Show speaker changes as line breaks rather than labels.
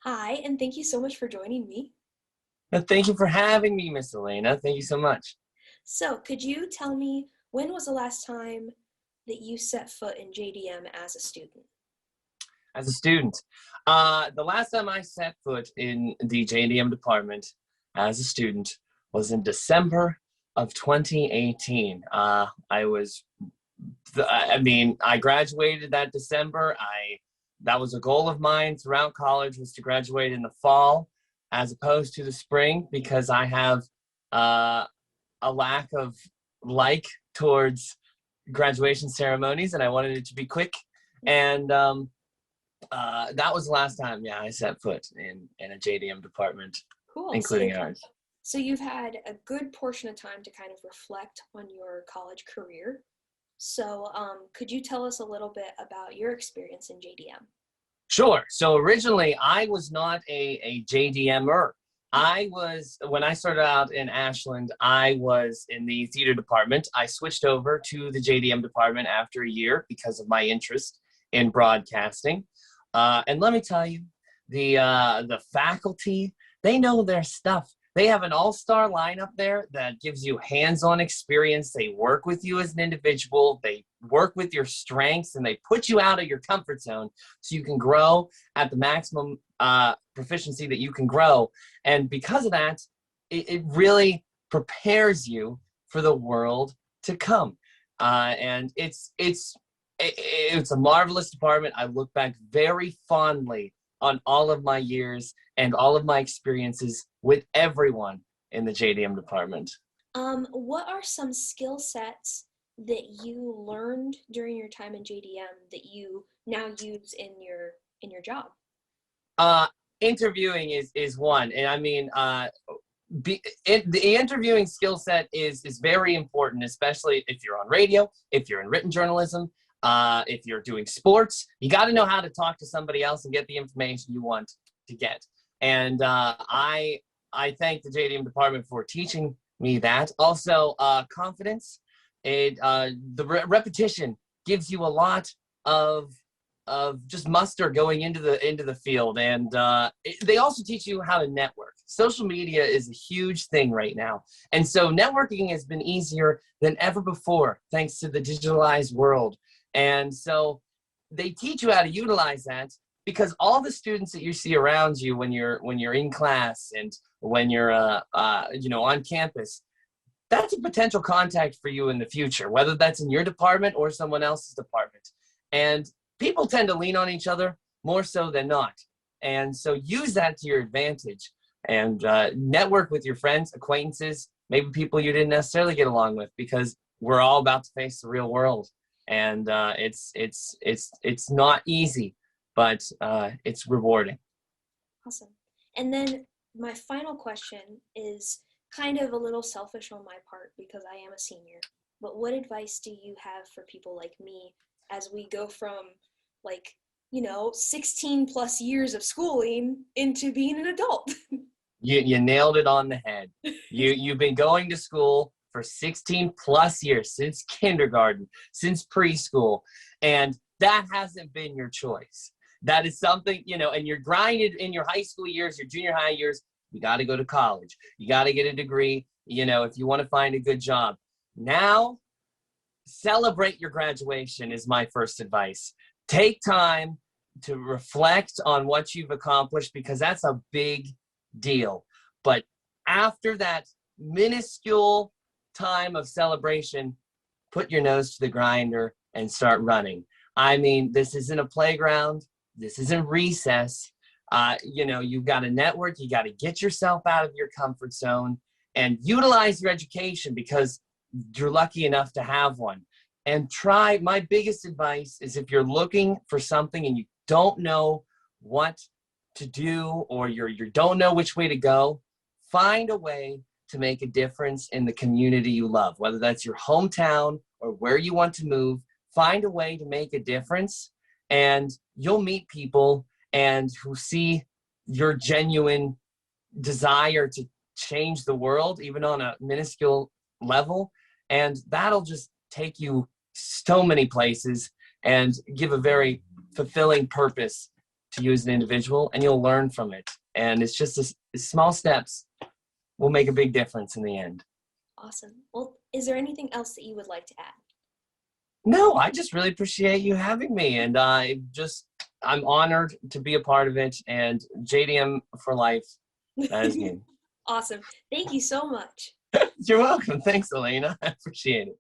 Hi, and thank you so much for joining me.
Thank you for having me, Miss Alayna. Thank you so much.
So, could you tell me when was the last time that you set foot in JDM as a student?
As a student, the last time I set foot in the JDM department as a student was in December of 2018. I graduated that December. That was a goal of mine throughout college, was to graduate in the fall as opposed to the spring, because I have uh, a lack of like towards graduation ceremonies, and I wanted it to be quick. And that was the last time, yeah, I set foot in a JDM department,
Cool.
including ours.
So you've had a good portion of time to kind of reflect on your college career. So, could you tell us a little bit about your experience in JDM?
Sure. So originally, I was not a JDMer. When I started out in Ashland, I was in the theater department. I switched over to the JDM department after a year because of my interest in broadcasting. And let me tell you, the faculty, they know their stuff. They have an all-star lineup there that gives you hands-on experience. They work with you as an individual. They work with your strengths, and they put you out of your comfort zone so you can grow at the maximum proficiency that you can grow. And because of that, it really prepares you for the world to come. And it's a marvelous department. I look back very fondly on all of my years and all of my experiences with everyone in the JDM department.
What are some skill sets that you learned during your time in JDM that you now use in your job?
Uh, Interviewing is one, and I mean, the interviewing skill set is very important, especially if you're on radio, if you're in written journalism, if you're doing sports. You got to know how to talk to somebody else and get the information you want to get. And I thank the JDM department for teaching me that. Also, confidence. Repetition gives you a lot of just muster going into the field, and they also teach you how to network. Social media is a huge thing right now, and so networking has been easier than ever before thanks to the digitalized world. And so they teach you how to utilize that, because all the students that you see around you when you're in class and when you're on campus, that's a potential contact for you in the future, whether that's in your department or someone else's department. And people tend to lean on each other more so than not. And so use that to your advantage, and network with your friends, acquaintances, maybe people you didn't necessarily get along with, because we're all about to face the real world. And it's not easy, but it's rewarding.
Awesome. And then my final question is kind of a little selfish on my part because I am a senior. But what advice do you have for people like me as we go from, like, 16 plus years of schooling into being an adult?
You nailed it on the head. You've been going to school for 16 plus years, since kindergarten, since preschool, and that hasn't been your choice. That is something, and you're grinded in your high school years, your junior high years. You got to go to college. You got to get a degree, if you want to find a good job. Now, celebrate your graduation is my first advice. Take time to reflect on what you've accomplished, because that's a big deal. But after that minuscule time of celebration, put your nose to the grinder and start running. I mean, this isn't a playground. This isn't recess. You've got to network. You got to get yourself out of your comfort zone and utilize your education, because you're lucky enough to have one. And my biggest advice is, if you're looking for something and you don't know what to do, or you don't know which way to go, find a way to make a difference in the community you love, whether that's your hometown or where you want to move. Find a way to make a difference, and you'll meet people and who see your genuine desire to change the world, even on a minuscule level, and that'll just take you so many places and give a very fulfilling purpose to you as an individual, and you'll learn from it. And it's just small steps will make a big difference in the end.
Awesome. Well, is there anything else that you would like to add?
No, I just really appreciate you having me, and I'm honored to be a part of it, and JDM for life. That is me.
Awesome. Thank you so much.
You're welcome. Thanks, Alayna. I appreciate it.